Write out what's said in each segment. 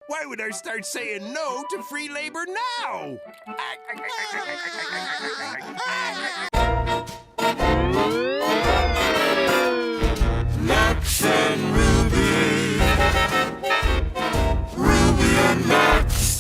Why would I start saying no to free labor now? Max and Ruby. Ruby and Max.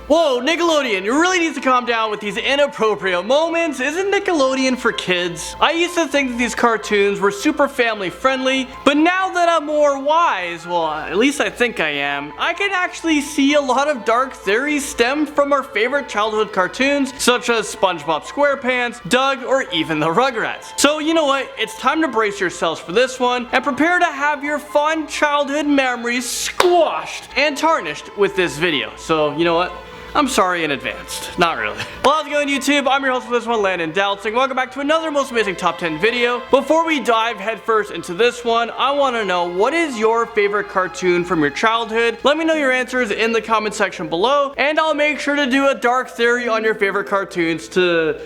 Whoa, Nickelodeon, you really need to calm down with these inappropriate moments. Isn't Nickelodeon for kids? I used to think that these cartoons were super family friendly, but now that I'm more wise, well, at least I think I am, I can actually see a lot of dark theories stem from our favorite childhood cartoons, such as Spongebob SquarePants, Doug, or even the Rugrats. So you know what, it's time to brace yourselves for this one, and prepare to have your fun childhood memories squashed and tarnished with this video. So you know what? I'm sorry in advance. Not really. Well, how's it going, YouTube? I'm your host for this one, Landon Dowlatsingh. Welcome back to another most amazing top 10 video. Before we dive headfirst into this one, I want to know, what is your favorite cartoon from your childhood? Let me know your answers in the comment section below, and I'll make sure to do a dark theory on your favorite cartoons to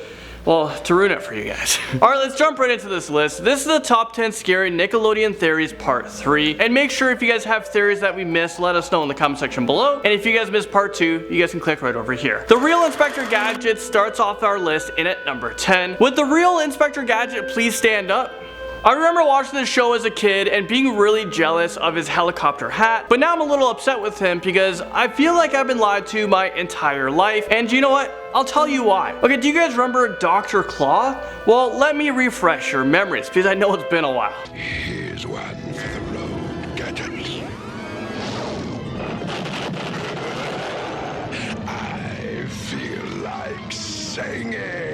ruin it for you guys. Alright, let's jump right into this list. This is the top 10 scary Nickelodeon theories part 3. And make sure if you guys have theories that we missed, let us know in the comment section below. And if you guys missed part 2, you guys can click right over here. The Real Inspector Gadget starts off our list in at number 10. Would the Real Inspector Gadget please stand up? I remember watching this show as a kid and being really jealous of his helicopter hat, but now I'm a little upset with him because I feel like I've been lied to my entire life, and you know what? I'll tell you why. Okay, do you guys remember Dr. Claw? Well, let me refresh your memories because I know it's been a while. Here's one for the road gadgets. I feel like singing.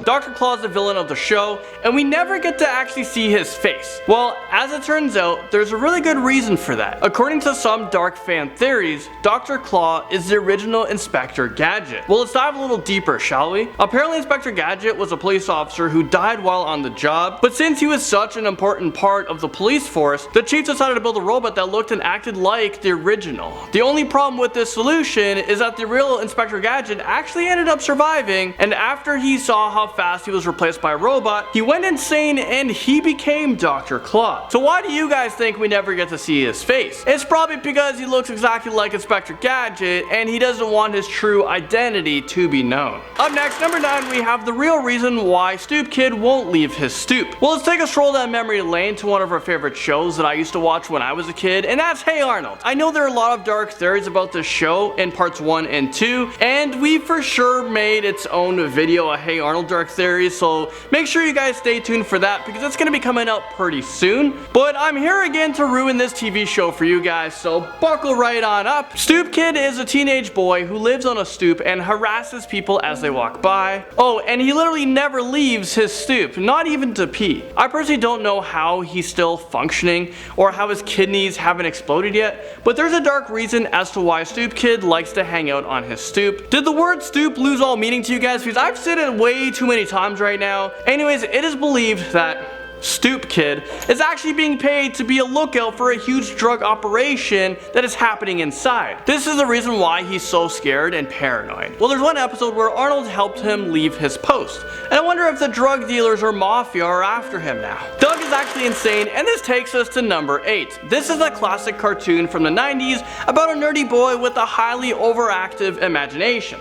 Dr. Claw is the villain of the show, and we never get to actually see his face. Well, as it turns out, there's a really good reason for that. According to some dark fan theories, Dr. Claw is the original Inspector Gadget. Well, let's dive a little deeper, shall we? Apparently, Inspector Gadget was a police officer who died while on the job, but since he was such an important part of the police force, the chief decided to build a robot that looked and acted like the original. The only problem with this solution is that the real Inspector Gadget actually ended up surviving, and after he saw how fast he was replaced by a robot, he went insane and he became Dr. Claw. So why do you guys think we never get to see his face? It's probably because he looks exactly like Inspector Gadget and he doesn't want his true identity to be known. Up next, number 9, we have the real reason why Stoop Kid won't leave his stoop. Well, let's take a stroll down memory lane to one of our favorite shows that I used to watch when I was a kid, and that's Hey Arnold. I know there are a lot of dark theories about this show in parts 1 and 2, and we for sure made its own video, a Hey Arnold dark theories, so make sure you guys stay tuned for that because it's gonna be coming out pretty soon. But I'm here again to ruin this TV show for you guys, so buckle right on up. Stoop Kid is a teenage boy who lives on a stoop and harasses people as they walk by. Oh, and he literally never leaves his stoop, not even to pee. I personally don't know how he's still functioning or how his kidneys haven't exploded yet, but there's a dark reason as to why Stoop Kid likes to hang out on his stoop. Did the word stoop lose all meaning to you guys? Because I've said it way too many times right now. Anyways, it is believed that Stoop Kid is actually being paid to be a lookout for a huge drug operation that is happening inside. This is the reason why he's so scared and paranoid. Well, there's one episode where Arnold helped him leave his post, and I wonder if the drug dealers or mafia are after him now. Doug is actually insane, and this takes us to number 8. This is a classic cartoon from the 90s about a nerdy boy with a highly overactive imagination.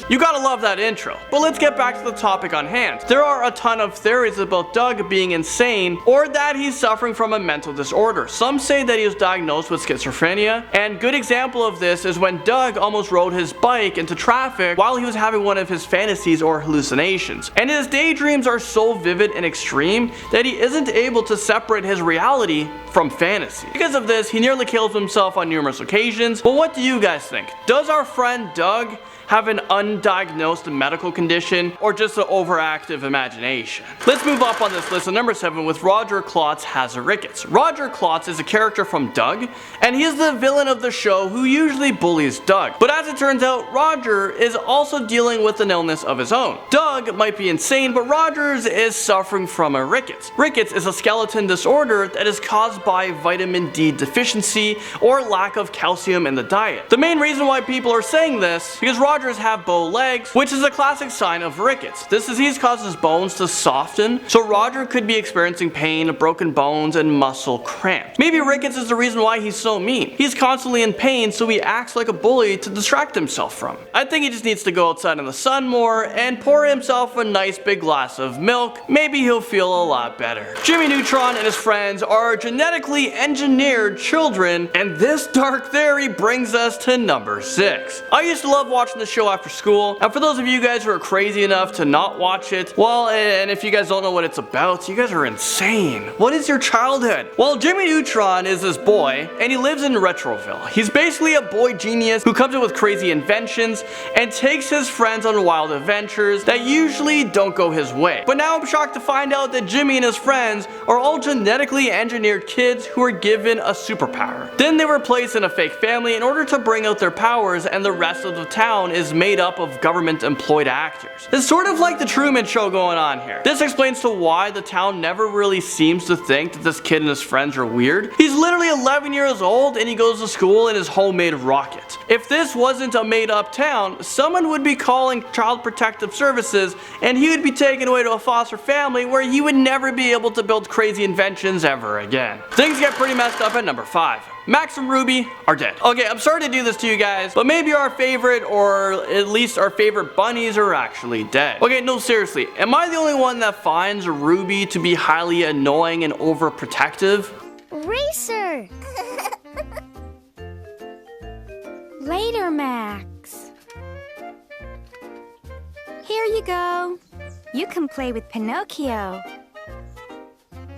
You gotta love that intro. But let's get back to the topic on hand. There are a ton of theories about Doug being insane or that he's suffering from a mental disorder. Some say that he was diagnosed with schizophrenia, and good example of this is when Doug almost rode his bike into traffic while he was having one of his fantasies or hallucinations. And his daydreams are so vivid and extreme that he isn't able to separate his reality from fantasy. Because of this, he nearly kills himself on numerous occasions. But what do you guys think? Does our friend Doug have an undiagnosed medical condition or just an overactive imagination? Let's move up on this list to number 7 with Roger KLOTZ has a rickets. Roger KLOTZ is a character from Doug, and he is the villain of the show who usually bullies Doug. But as it turns out, Roger is also dealing with an illness of his own. Doug might be insane, but Rogers is suffering from a rickets. Rickets is a skeleton disorder that is caused by vitamin D deficiency or lack of calcium in the diet. The main reason why people are saying this because Rogers have bow legs, which is a classic sign of rickets. This disease causes bones to soften, so Roger could be experiencing pain, broken bones, and muscle cramps. Maybe rickets is the reason why he's so mean. He's constantly in pain, so he acts like a bully to distract himself from it. I think he just needs to go outside in the sun more and pour himself a nice big glass of milk. Maybe he'll feel a lot better. Jimmy Neutron and his friends are genetically engineered children, and this dark theory brings us to number 6. I used to love watching the show after school, and for those of you guys who are crazy enough to not watch it, well, and if you guys don't know what it's about, you guys are insane. What is your childhood? Well, Jimmy Neutron is this boy, and he lives in Retroville. He's basically a boy genius who comes up with crazy inventions and takes his friends on wild adventures that usually don't go his way. But now I'm shocked to find out that Jimmy and his friends are all genetically engineered kids who are given a superpower. Then they were placed in a fake family in order to bring out their powers, and the rest of the town is made up of government employed actors. It's sort of like the Truman Show going on here. This explains to why the town never really seems to think that this kid and his friends are weird. He's literally 11 years old and he goes to school in his homemade rocket. If this wasn't a made up town, someone would be calling Child Protective Services and he would be taken away to a foster family where he would never be able to build crazy inventions ever again. Things get pretty messed up at number 5. Max and Ruby are dead. Okay, I'm sorry to do this to you guys, but maybe our favorite, or at least our favorite bunnies, are actually dead. Okay, no, seriously, am I the only one that finds Ruby to be highly annoying and overprotective? Racer! Later, Max. Here you go. You can play with Pinocchio.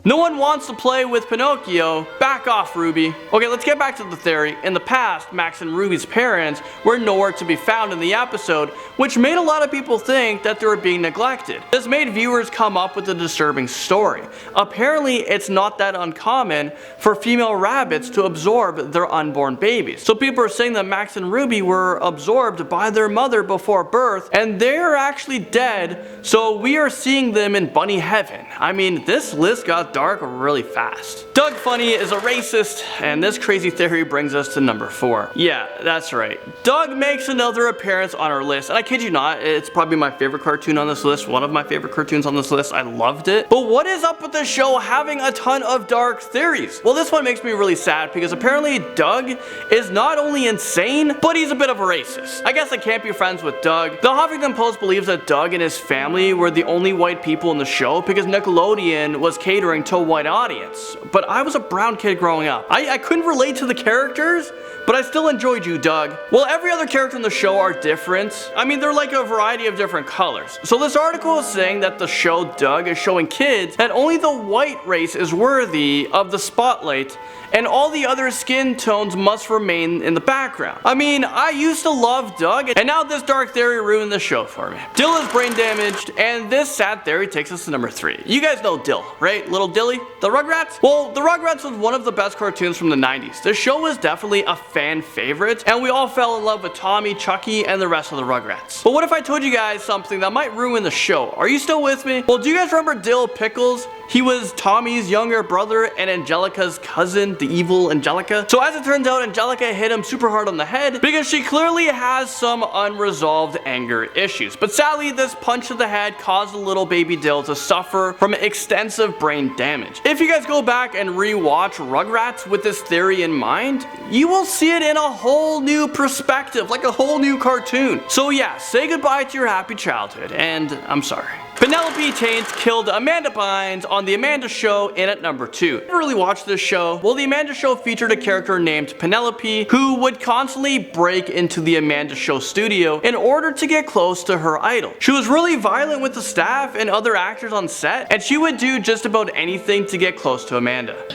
No one wants to play with Pinocchio. Back off, Ruby. Okay, let's get back to the theory. In the past, Max and Ruby's parents were nowhere to be found in the episode, which made a lot of people think that they were being neglected. This made viewers come up with a disturbing story. Apparently, it's not that uncommon for female rabbits to absorb their unborn babies. So people are saying that Max and Ruby were absorbed by their mother before birth, and they're actually dead, so we are seeing them in bunny heaven. I mean, this list got dark really fast. Doug Funny is a racist, and this crazy theory brings us to number 4. Yeah, that's right. Doug makes another appearance on our list, and I kid you not, it's probably my favorite cartoon on this list, one of my favorite cartoons on this list. I loved it. But what is up with this show having a ton of dark theories? Well, this one makes me really sad because apparently Doug is not only insane, but he's a bit of a racist. I guess I can't be friends with Doug. The Huffington Post believes that Doug and his family were the only white people in the show because Nickelodeon was catering to a white audience. But I was a brown kid growing up. I couldn't relate to the characters, but I still enjoyed you, Doug. Well, every other character in the show are different. I mean, they're like a variety of different colors. So this article is saying that the show Doug is showing kids that only the white race is worthy of the spotlight, and all the other skin tones must remain in the background. I mean, I used to love Doug, and now this dark theory ruined the show for me. Dill is brain damaged, and this sad theory takes us to number 3. You guys know Dill, right? Little Dilly? The Rugrats? Well, the Rugrats was one of the best cartoons from the 90s. The show was definitely a fan favorite, and we all fell in love with Tommy, Chucky, and the rest of the Rugrats. But what if I told you guys something that might ruin the show? Are you still with me? Well, do you guys remember Dill Pickles? He was Tommy's younger brother and Angelica's cousin, the evil Angelica. So as it turns out, Angelica hit him super hard on the head because she clearly has some unresolved anger issues. But sadly, this punch to the head caused the little baby Dill to suffer from extensive brain damage. If you guys go back and re-watch Rugrats with this theory in mind, you will see it in a whole new perspective, like a whole new cartoon. So yeah, say goodbye to your happy childhood, and I'm sorry. Penelope Taint killed Amanda Bynes on The Amanda Show in at number 2. Never really watched this show. Well, The Amanda Show featured a character named Penelope who would constantly break into The Amanda Show studio in order to get close to her idol. She was really violent with the staff and other actors on set, and she would do just about anything to get close to Amanda.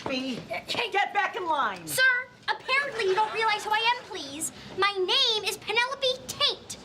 Hey, get back in line. Sir, apparently you don't realize who I am, please. My name is Penelope Taint.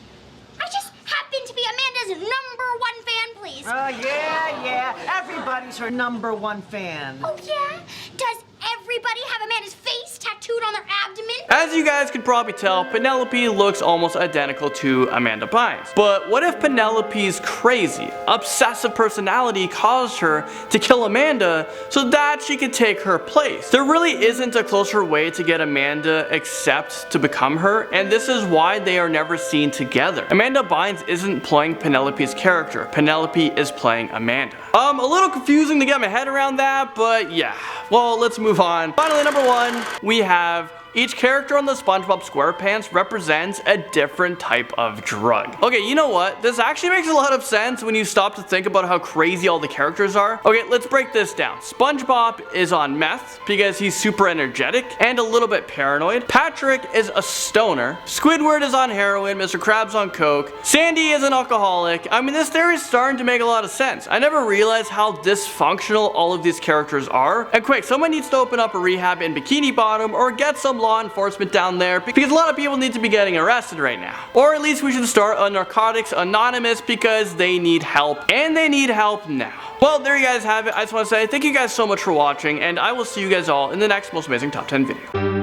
I just happen to be Amanda's #1 fan, please. Oh, yeah. Everybody's her #1 fan. Oh, yeah? Does everybody have Amanda's face tattooed tattooed on their abdomen. As you guys could probably tell, Penelope looks almost identical to Amanda Bynes. But what if Penelope's crazy, obsessive personality caused her to kill Amanda so that she could take her place? There really isn't a closer way to get Amanda except to become her, and this is why they are never seen together. Amanda Bynes isn't playing Penelope's character. Penelope is playing Amanda. A little confusing to get my head around that, but yeah. Well, let's move on. Finally, number 1, we have each character on the SpongeBob SquarePants represents a different type of drug. Okay, you know what? This actually makes a lot of sense when you stop to think about how crazy all the characters are. Okay, let's break this down. SpongeBob is on meth because he's super energetic and a little bit paranoid. Patrick is a stoner. Squidward is on heroin. Mr. Krabs on coke. Sandy is an alcoholic. I mean, this theory is starting to make a lot of sense. I never realized how dysfunctional all of these characters are. And quick, someone needs to open up a rehab in Bikini Bottom or get some law enforcement down there because a lot of people need to be getting arrested right now. Or at least we should start a Narcotics Anonymous because they need help, and they need help now. Well, there you guys have it. I just want to say thank you guys so much for watching, and I will see you guys all in the next most amazing top 10 video.